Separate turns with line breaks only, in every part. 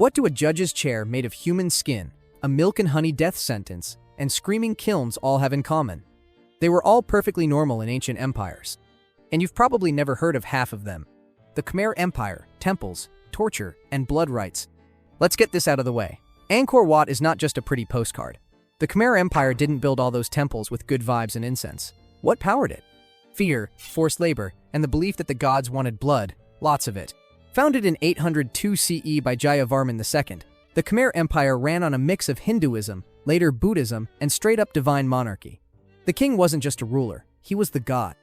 What do a judge's chair made of human skin, a milk and honey death sentence, and screaming kilns all have in common? They were all perfectly normal in ancient empires. And you've probably never heard of half of them. The Khmer Empire, temples, torture, and blood rites. Let's get this out of the way. Angkor Wat is not just a pretty postcard. The Khmer Empire didn't build all those temples with good vibes and incense. What powered it? Fear, forced labor, and the belief that the gods wanted blood, lots of it. Founded in 802 CE by Jayavarman II, the Khmer Empire ran on a mix of Hinduism, later Buddhism, and straight-up divine monarchy. The king wasn't just a ruler, he was the god.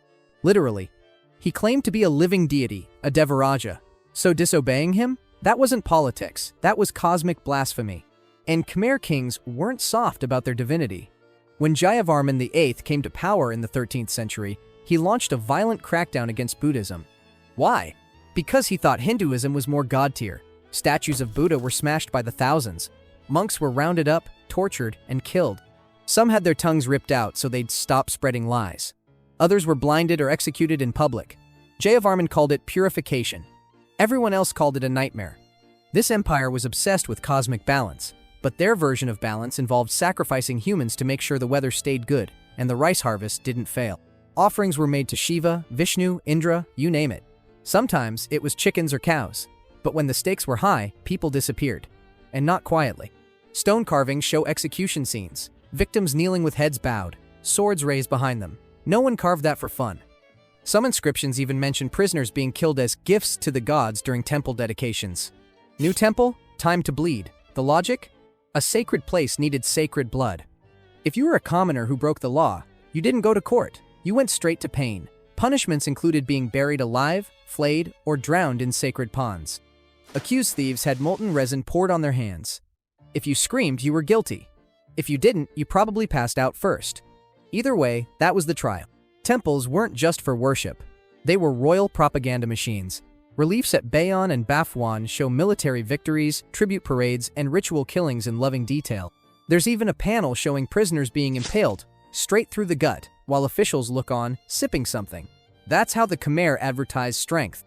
Literally. He claimed to be a living deity, a Devaraja. So disobeying him? That wasn't politics, that was cosmic blasphemy. And Khmer kings weren't soft about their divinity. When Jayavarman VIII came to power in the 13th century, he launched a violent crackdown against Buddhism. Why? Because he thought Hinduism was more god-tier. Statues of Buddha were smashed by the thousands. Monks were rounded up, tortured, and killed. Some had their tongues ripped out so they'd stop spreading lies. Others were blinded or executed in public. Jayavarman called it purification. Everyone else called it a nightmare. This empire was obsessed with cosmic balance, but their version of balance involved sacrificing humans to make sure the weather stayed good and the rice harvest didn't fail. Offerings were made to Shiva, Vishnu, Indra, you name it. Sometimes it was chickens or cows, but when the stakes were high, people disappeared. And not quietly. Stone carvings show execution scenes, victims kneeling with heads bowed, swords raised behind them. No one carved that for fun. Some inscriptions even mention prisoners being killed as gifts to the gods during temple dedications. New temple? Time to bleed. The logic? A sacred place needed sacred blood. If you were a commoner who broke the law, you didn't go to court. You went straight to pain. Punishments included being buried alive, flayed, or drowned in sacred ponds. Accused thieves had molten resin poured on their hands. If you screamed, you were guilty. If you didn't, you probably passed out first. Either way, that was the trial. Temples weren't just for worship. They were royal propaganda machines. Reliefs at Bayon and Bafwan show military victories, tribute parades, and ritual killings in loving detail. There's even a panel showing prisoners being impaled, straight through the gut, while officials look on, sipping something. That's how the Khmer advertised strength.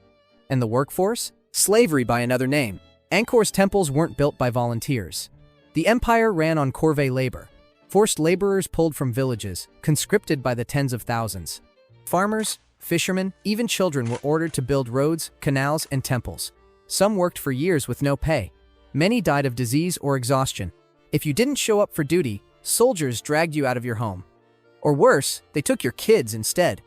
And the workforce? Slavery by another name. Angkor's temples weren't built by volunteers. The empire ran on corvée labor. Forced laborers pulled from villages, conscripted by the tens of thousands. Farmers, fishermen, even children were ordered to build roads, canals, and temples. Some worked for years with no pay. Many died of disease or exhaustion. If you didn't show up for duty, soldiers dragged you out of your home. Or worse, they took your kids instead.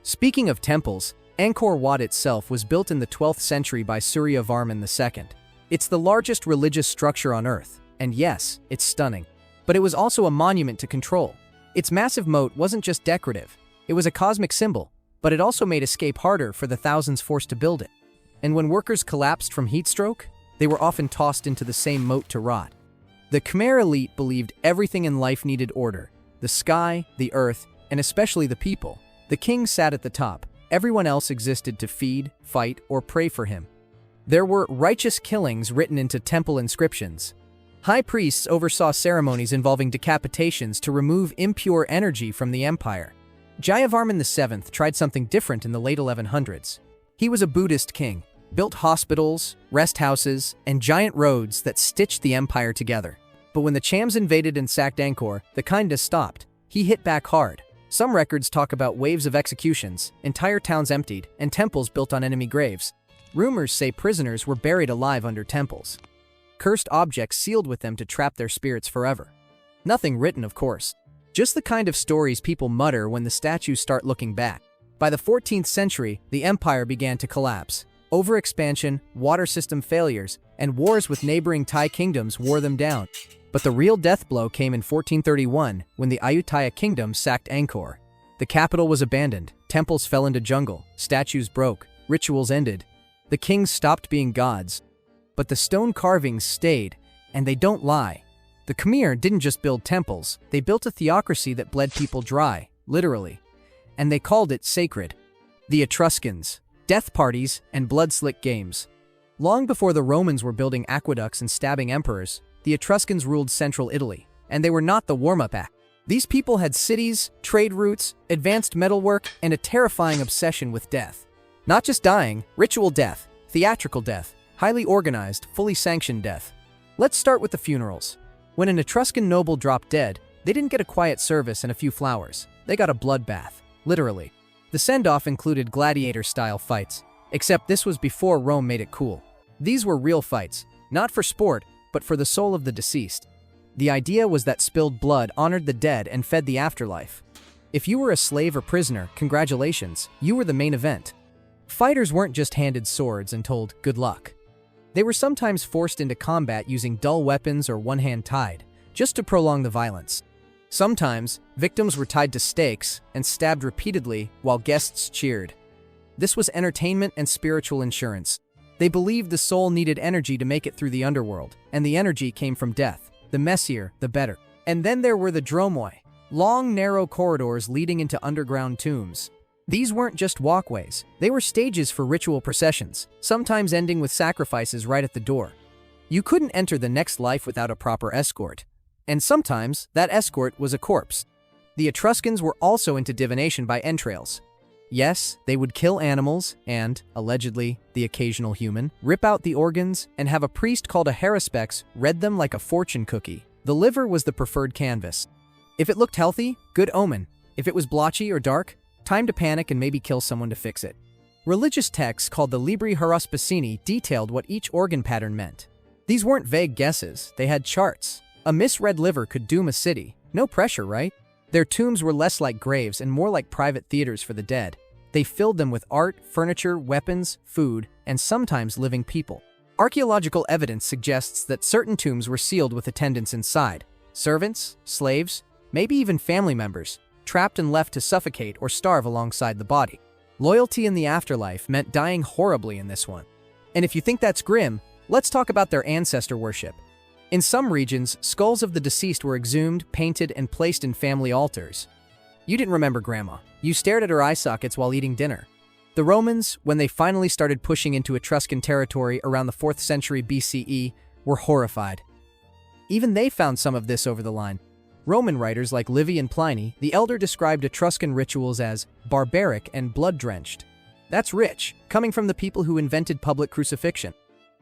Speaking of temples, Angkor Wat itself was built in the 12th century by Suryavarman II. It's the largest religious structure on Earth, and yes, it's stunning. But it was also a monument to control. Its massive moat wasn't just decorative. It was a cosmic symbol, but it also made escape harder for the thousands forced to build it. And when workers collapsed from heat stroke, they were often tossed into the same moat to rot. The Khmer elite believed everything in life needed order. The sky, the earth, and especially the people. The king sat at the top. Everyone else existed to feed, fight, or pray for him. There were righteous killings written into temple inscriptions. High priests oversaw ceremonies involving decapitations to remove impure energy from the empire. Jayavarman VII tried something different in the late 1100s. He was a Buddhist king, built hospitals, rest houses, and giant roads that stitched the empire together. But when the Chams invaded and sacked Angkor, the kindness stopped. He hit back hard. Some records talk about waves of executions, entire towns emptied, and temples built on enemy graves. Rumors say prisoners were buried alive under temples. Cursed objects sealed with them to trap their spirits forever. Nothing written, of course. Just the kind of stories people mutter when the statues start looking back. By the 14th century, the empire began to collapse. Overexpansion, water system failures, and wars with neighboring Thai kingdoms wore them down. But the real death blow came in 1431 when the Ayutthaya kingdom sacked Angkor. The capital was abandoned, temples fell into jungle, statues broke, rituals ended. The kings stopped being gods. But the stone carvings stayed, and they don't lie. The Khmer didn't just build temples, they built a theocracy that bled people dry, literally. And they called it sacred. The Etruscans, death parties, and blood-slick games. Long before the Romans were building aqueducts and stabbing emperors, the Etruscans ruled central Italy, and they were not the warm-up act. These people had cities, trade routes, advanced metalwork, and a terrifying obsession with death. Not just dying, ritual death, theatrical death, highly organized, fully sanctioned death. Let's start with the funerals. When an Etruscan noble dropped dead, they didn't get a quiet service and a few flowers. They got a bloodbath, literally. The send-off included gladiator-style fights, except this was before Rome made it cool. These were real fights, not for sport, but for the soul of the deceased. The idea was that spilled blood honored the dead and fed the afterlife. If you were a slave or prisoner, congratulations, you were the main event. Fighters weren't just handed swords and told, good luck. They were sometimes forced into combat using dull weapons or one hand tied, just to prolong the violence. Sometimes, victims were tied to stakes and stabbed repeatedly while guests cheered. This was entertainment and spiritual insurance. They believed the soul needed energy to make it through the underworld, and the energy came from death. The messier, the better. And then there were the dromoi, long, narrow corridors leading into underground tombs. These weren't just walkways, they were stages for ritual processions, sometimes ending with sacrifices right at the door. You couldn't enter the next life without a proper escort. And sometimes, that escort was a corpse. The Etruscans were also into divination by entrails. Yes, they would kill animals and, allegedly, the occasional human, rip out the organs, and have a priest called a haruspex read them like a fortune cookie. The liver was the preferred canvas. If it looked healthy, good omen. If it was blotchy or dark, time to panic and maybe kill someone to fix it. Religious texts called the Libri Haruspicini detailed what each organ pattern meant. These weren't vague guesses, they had charts. A misread liver could doom a city. No pressure, right? Their tombs were less like graves and more like private theaters for the dead. They filled them with art, furniture, weapons, food, and sometimes living people. Archaeological evidence suggests that certain tombs were sealed with attendants inside. Servants, slaves, maybe even family members, trapped and left to suffocate or starve alongside the body. Loyalty in the afterlife meant dying horribly in this one. And if you think that's grim, let's talk about their ancestor worship. In some regions, skulls of the deceased were exhumed, painted, and placed in family altars. You didn't remember Grandma. You stared at her eye sockets while eating dinner. The Romans, when they finally started pushing into Etruscan territory around the 4th century BCE, were horrified. Even they found some of this over the line. Roman writers like Livy and Pliny the Elder described Etruscan rituals as barbaric and blood-drenched. That's rich, coming from the people who invented public crucifixion.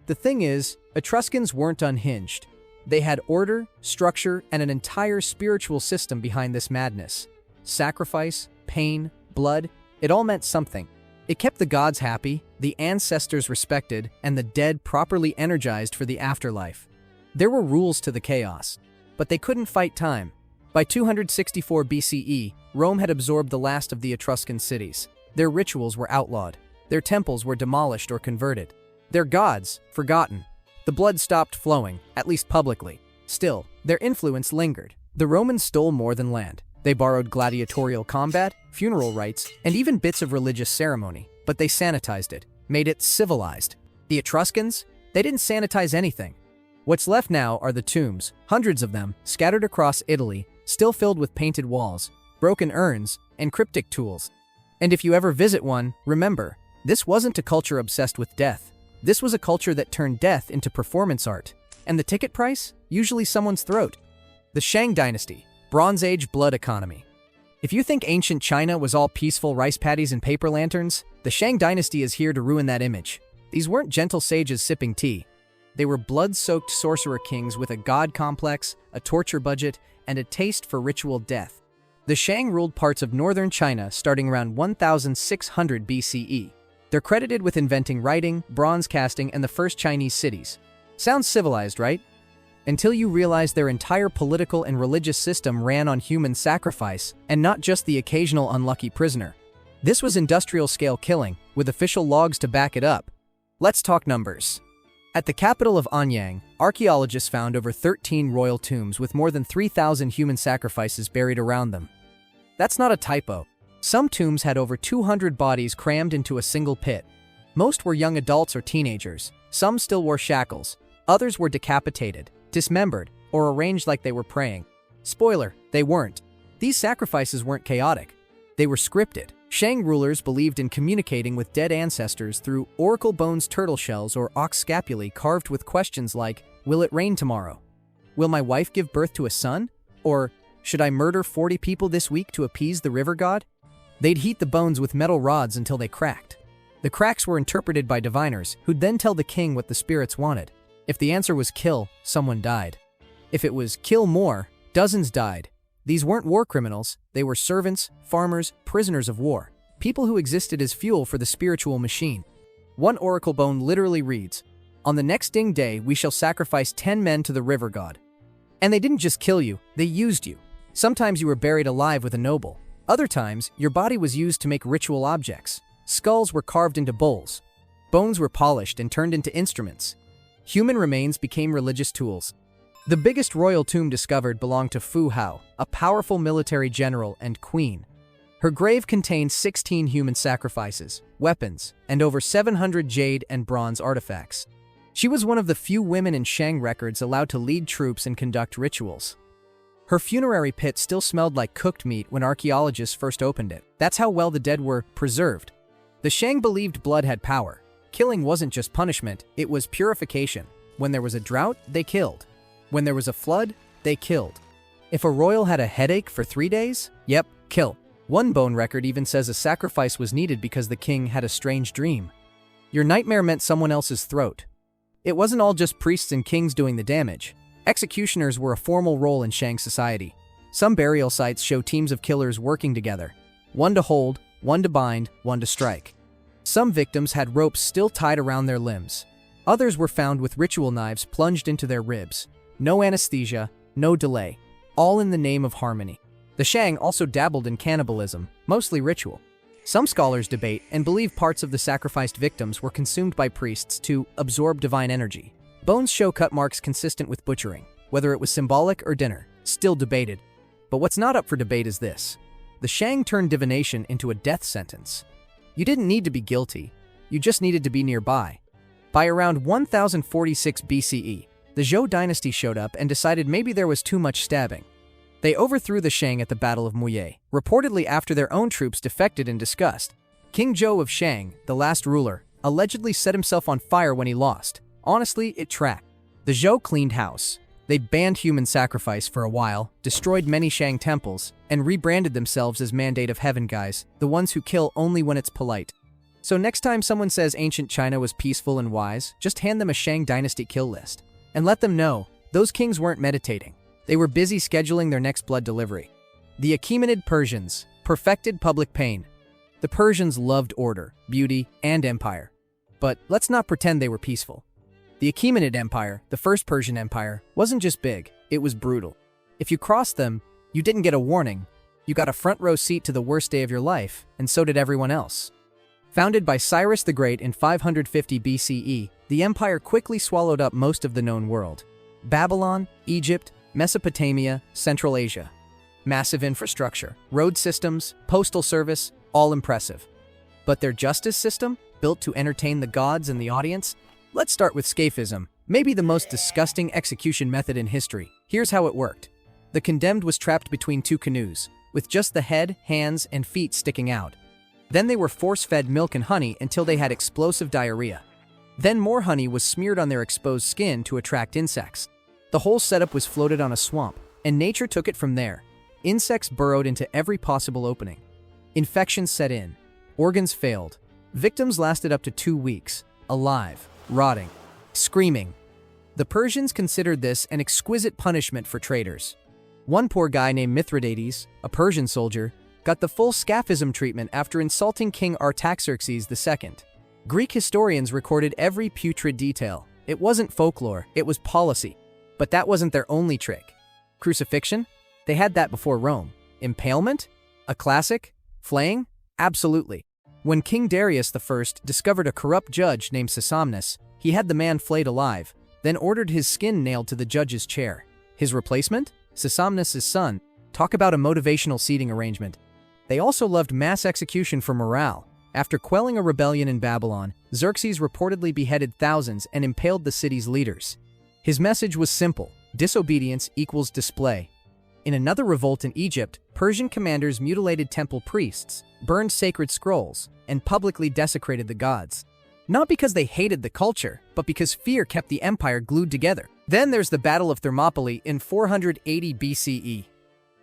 The thing is, Etruscans weren't unhinged. They had order, structure, and an entire spiritual system behind this madness. Sacrifice, pain, blood, it all meant something. It kept the gods happy, the ancestors respected, and the dead properly energized for the afterlife. There were rules to the chaos, but they couldn't fight time. By 264 BCE, Rome had absorbed the last of the Etruscan cities. Their rituals were outlawed. Their temples were demolished or converted. Their gods, forgotten. The blood stopped flowing, at least publicly. Still, their influence lingered. The Romans stole more than land. They borrowed gladiatorial combat, funeral rites, and even bits of religious ceremony, but they sanitized it, made it civilized. The Etruscans? They didn't sanitize anything. What's left now are the tombs, hundreds of them, scattered across Italy, still filled with painted walls, broken urns, and cryptic tools. And if you ever visit one, remember, this wasn't a culture obsessed with death. This was a culture that turned death into performance art. And the ticket price? Usually someone's throat. The Shang dynasty, Bronze Age blood economy. If you think ancient China was all peaceful rice paddies and paper lanterns, the Shang dynasty is here to ruin that image. These weren't gentle sages sipping tea. They were blood-soaked sorcerer kings with a god complex, a torture budget, and a taste for ritual death. The Shang ruled parts of northern China starting around 1600 BCE. They're credited with inventing writing, bronze casting, and the first Chinese cities. Sounds civilized, right? Until you realize their entire political and religious system ran on human sacrifice, and not just the occasional unlucky prisoner. This was industrial-scale killing, with official logs to back it up. Let's talk numbers. At the capital of Anyang, archaeologists found over 13 royal tombs with more than 3,000 human sacrifices buried around them. That's not a typo. Some tombs had over 200 bodies crammed into a single pit. Most were young adults or teenagers. Some still wore shackles. Others were decapitated, dismembered, or arranged like they were praying. Spoiler, they weren't. These sacrifices weren't chaotic. They were scripted. Shang rulers believed in communicating with dead ancestors through oracle bones, turtle shells, or ox scapulae carved with questions like, will it rain tomorrow? Will my wife give birth to a son? Or, should I murder 40 people this week to appease the river god? They'd heat the bones with metal rods until they cracked. The cracks were interpreted by diviners, who'd then tell the king what the spirits wanted. If the answer was kill, someone died. If it was kill more, dozens died. These weren't war criminals, they were servants, farmers, prisoners of war, people who existed as fuel for the spiritual machine. One oracle bone literally reads, "On the next ding day we shall sacrifice 10 men to the river god." And they didn't just kill you, they used you. Sometimes you were buried alive with a noble. Other times, your body was used to make ritual objects. Skulls were carved into bowls. Bones were polished and turned into instruments. Human remains became religious tools. The biggest royal tomb discovered belonged to Fu Hao, a powerful military general and queen. Her grave contained 16 human sacrifices, weapons, and over 700 jade and bronze artifacts. She was one of the few women in Shang records allowed to lead troops and conduct rituals. Her funerary pit still smelled like cooked meat when archaeologists first opened it. That's how well the dead were preserved. The Shang believed blood had power. Killing wasn't just punishment, it was purification. When there was a drought, they killed. When there was a flood, they killed. If a royal had a headache for 3 days, yep, kill. One bone record even says a sacrifice was needed because the king had a strange dream. Your nightmare meant someone else's throat. It wasn't all just priests and kings doing the damage. Executioners were a formal role in Shang society. Some burial sites show teams of killers working together. One to hold, one to bind, one to strike. Some victims had ropes still tied around their limbs. Others were found with ritual knives plunged into their ribs. No anesthesia, no delay, all in the name of harmony. The Shang also dabbled in cannibalism, mostly ritual. Some scholars debate and believe parts of the sacrificed victims were consumed by priests to absorb divine energy. Bones show cut marks consistent with butchering, whether it was symbolic or dinner, still debated. But what's not up for debate is this. The Shang turned divination into a death sentence. You didn't need to be guilty, you just needed to be nearby. By around 1046 BCE, the Zhou dynasty showed up and decided maybe there was too much stabbing. They overthrew the Shang at the Battle of Muye, reportedly after their own troops defected in disgust. King Zhou of Shang, the last ruler, allegedly set himself on fire when he lost. Honestly, it tracked. The Zhou cleaned house. They banned human sacrifice for a while, destroyed many Shang temples, and rebranded themselves as Mandate of Heaven guys, the ones who kill only when it's polite. So next time someone says ancient China was peaceful and wise, just hand them a Shang dynasty kill list. And let them know, those kings weren't meditating. They were busy scheduling their next blood delivery. The Achaemenid Persians perfected public pain. The Persians loved order, beauty, and empire. But let's not pretend they were peaceful. The Achaemenid Empire, the first Persian empire, wasn't just big, it was brutal. If you crossed them, you didn't get a warning. You got a front row seat to the worst day of your life, and so did everyone else. Founded by Cyrus the Great in 550 BCE, the empire quickly swallowed up most of the known world. Babylon, Egypt, Mesopotamia, Central Asia. Massive infrastructure, road systems, postal service, all impressive. But their justice system, built to entertain the gods and the audience? Let's start with scaphism, maybe the most disgusting execution method in history. Here's how it worked. The condemned was trapped between two canoes, with just the head, hands, and feet sticking out. Then they were force-fed milk and honey until they had explosive diarrhea. Then more honey was smeared on their exposed skin to attract insects. The whole setup was floated on a swamp, and nature took it from there. Insects burrowed into every possible opening. Infections set in. Organs failed. Victims lasted up to 2 weeks, alive, rotting, screaming. The Persians considered this an exquisite punishment for traitors. One poor guy named Mithridates, a Persian soldier, got the full scaphism treatment after insulting King Artaxerxes II. Greek historians recorded every putrid detail. It wasn't folklore, it was policy. But that wasn't their only trick. Crucifixion? They had that before Rome. Impalement? A classic? Flaying? Absolutely. When King Darius I discovered a corrupt judge named Sesamnus, he had the man flayed alive, then ordered his skin nailed to the judge's chair. His replacement? Sesamnus' son. Talk about a motivational seating arrangement. They also loved mass execution for morale. After quelling a rebellion in Babylon, Xerxes reportedly beheaded thousands and impaled the city's leaders. His message was simple: disobedience equals display. In another revolt in Egypt, Persian commanders mutilated temple priests, burned sacred scrolls, and publicly desecrated the gods. Not because they hated the culture, but because fear kept the empire glued together. Then there's the Battle of Thermopylae in 480 BCE.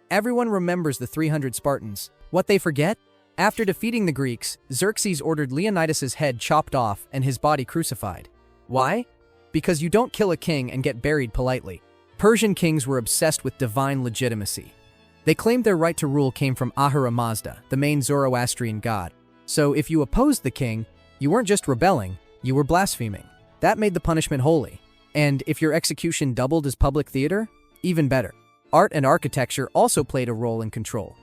Everyone remembers the 300 Spartans. What they forget? After defeating the Greeks, Xerxes ordered Leonidas's head chopped off and his body crucified. Why? because you don't kill a king and get buried politely. Persian kings were obsessed with divine legitimacy. They claimed their right to rule came from Ahura Mazda, the main Zoroastrian god. So if you opposed the king, you weren't just rebelling, you were blaspheming. That made the punishment holy. And if your execution doubled as public theater, even better. Art and architecture also played a role in control.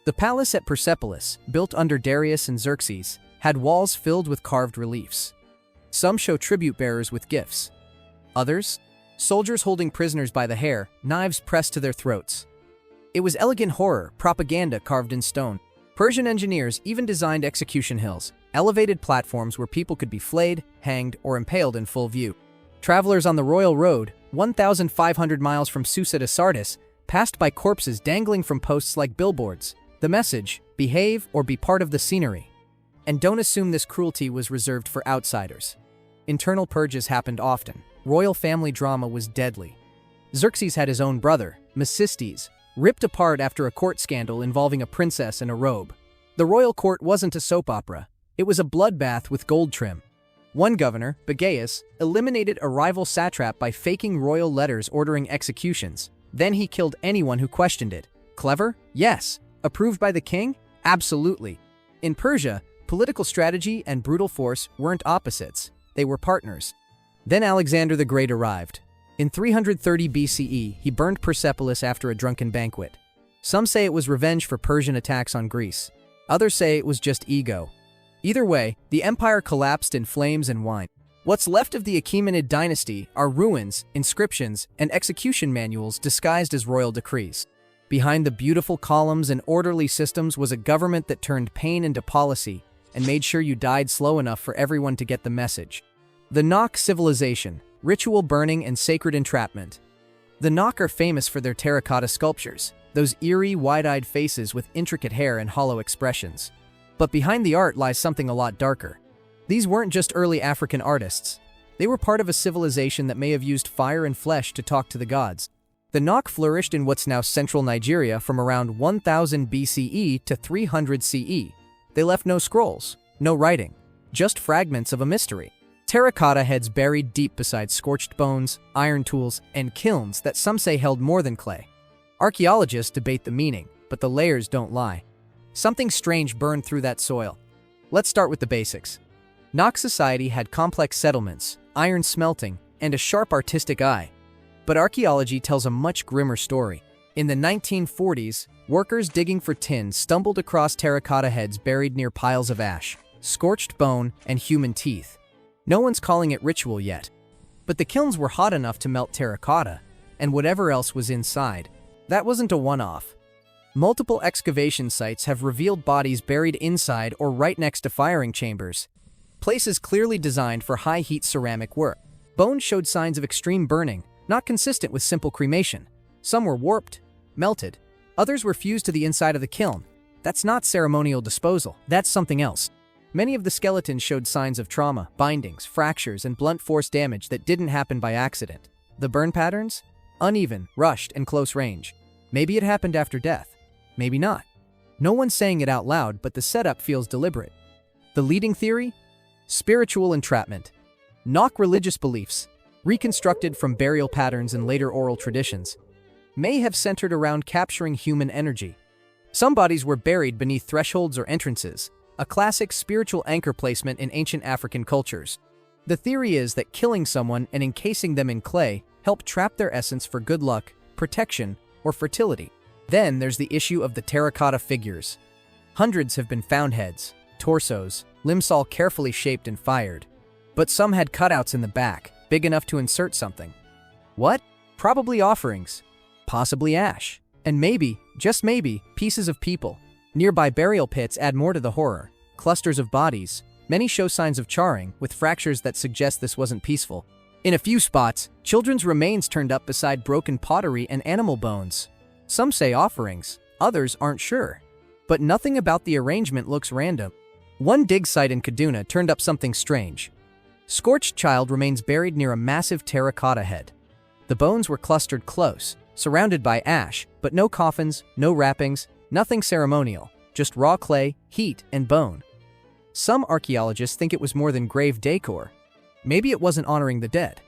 The palace at Persepolis, built under Darius and Xerxes, had walls filled with carved reliefs. Some show tribute bearers with gifts. Others, soldiers holding prisoners by the hair, knives pressed to their throats. It was elegant horror, propaganda carved in stone. Persian engineers even designed execution hills, elevated platforms where people could be flayed, hanged, or impaled in full view. Travelers on the Royal Road, 1,500 miles from Susa to Sardis, passed by corpses dangling from posts like billboards. The message, behave or be part of the scenery. And don't assume this cruelty was reserved for outsiders. Internal purges happened often. Royal family drama was deadly. Xerxes had his own brother, Mecistes, ripped apart after a court scandal involving a princess in a robe. The royal court wasn't a soap opera. It was a bloodbath with gold trim. One governor, Bagaeus, eliminated a rival satrap by faking royal letters ordering executions. Then he killed anyone who questioned it. Clever? Yes. Approved by the king? Absolutely. In Persia, political strategy and brutal force weren't opposites. They were partners. Then Alexander the Great arrived. In 330 BCE, he burned Persepolis after a drunken banquet. Some say it was revenge for Persian attacks on Greece. Others say it was just ego. Either way, the empire collapsed in flames and wine. What's left of the Achaemenid dynasty are ruins, inscriptions, and execution manuals disguised as royal decrees. Behind the beautiful columns and orderly systems was a government that turned pain into policy and made sure you died slow enough for everyone to get the message. The Nok civilization, ritual burning and sacred entrapment. The Nok are famous for their terracotta sculptures, those eerie, wide-eyed faces with intricate hair and hollow expressions. But behind the art lies something a lot darker. These weren't just early African artists. They were part of a civilization that may have used fire and flesh to talk to the gods. The Nok flourished in what's now central Nigeria from around 1000 BCE to 300 CE. They left no scrolls, no writing, just fragments of a mystery. Terracotta heads buried deep beside scorched bones, iron tools, and kilns that some say held more than clay. Archaeologists debate the meaning, but the layers don't lie. Something strange burned through that soil. Let's start with the basics. Nok society had complex settlements, iron smelting, and a sharp artistic eye. But archaeology tells a much grimmer story. In the 1940s, workers digging for tin stumbled across terracotta heads buried near piles of ash, scorched bone, and human teeth. No one's calling it ritual yet. But the kilns were hot enough to melt terracotta, and whatever else was inside. That wasn't a one-off. Multiple excavation sites have revealed bodies buried inside or right next to firing chambers, places clearly designed for high-heat ceramic work. Bones showed signs of extreme burning, not consistent with simple cremation. Some were warped, melted. Others were fused to the inside of the kiln. That's not ceremonial disposal. That's something else. Many of the skeletons showed signs of trauma, bindings, fractures, and blunt force damage that didn't happen by accident. The burn patterns? Uneven, rushed, and close range. Maybe it happened after death. Maybe not. No one's saying it out loud, but the setup feels deliberate. The leading theory? Spiritual entrapment. Nok religious beliefs, reconstructed from burial patterns and later oral traditions, may have centered around capturing human energy. Some bodies were buried beneath thresholds or entrances, a classic spiritual anchor placement in ancient African cultures. The theory is that killing someone and encasing them in clay helped trap their essence for good luck, protection, or fertility. Then there's the issue of the terracotta figures. Hundreds have been found heads, torsos, limbs all carefully shaped and fired. But some had cutouts in the back, big enough to insert something. What? Probably offerings. Possibly ash. And maybe, just maybe, pieces of people. Nearby burial pits add more to the horror. Clusters of bodies. Many show signs of charring, with fractures that suggest this wasn't peaceful. In a few spots, children's remains turned up beside broken pottery and animal bones. Some say offerings, others aren't sure. But nothing about the arrangement looks random. One dig site in Kaduna turned up something strange. Scorched child remains buried near a massive terracotta head. The bones were clustered close, surrounded by ash, but no coffins, no wrappings, nothing ceremonial, just raw clay, heat, and bone. Some archaeologists think it was more than grave decor. Maybe it wasn't honoring the dead.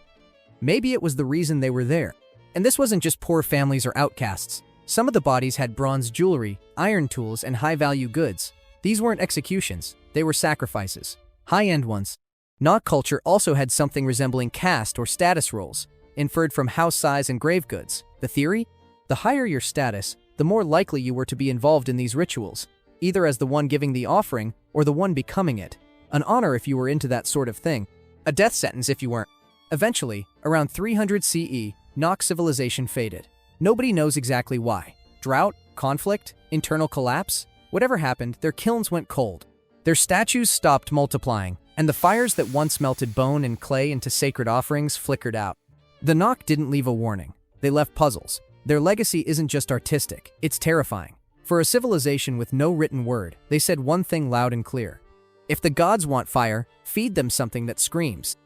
Maybe it was the reason they were there. And this wasn't just poor families or outcasts. Some of the bodies had bronze jewelry, iron tools, and high-value goods. These weren't executions, they were sacrifices. High-end ones. Nok culture also had something resembling caste or status roles, inferred from house size and grave goods. The theory? The higher your status, the more likely you were to be involved in these rituals, either as the one giving the offering or the one becoming it. An honor if you were into that sort of thing. A death sentence if you weren't. Eventually, around 300 CE, Nok civilization faded. Nobody knows exactly why. Drought? Conflict? Internal collapse? Whatever happened, their kilns went cold. Their statues stopped multiplying, and the fires that once melted bone and clay into sacred offerings flickered out. The Nok didn't leave a warning. They left puzzles. Their legacy isn't just artistic, it's terrifying. For a civilization with no written word, they said one thing loud and clear. If the gods want fire, feed them something that screams.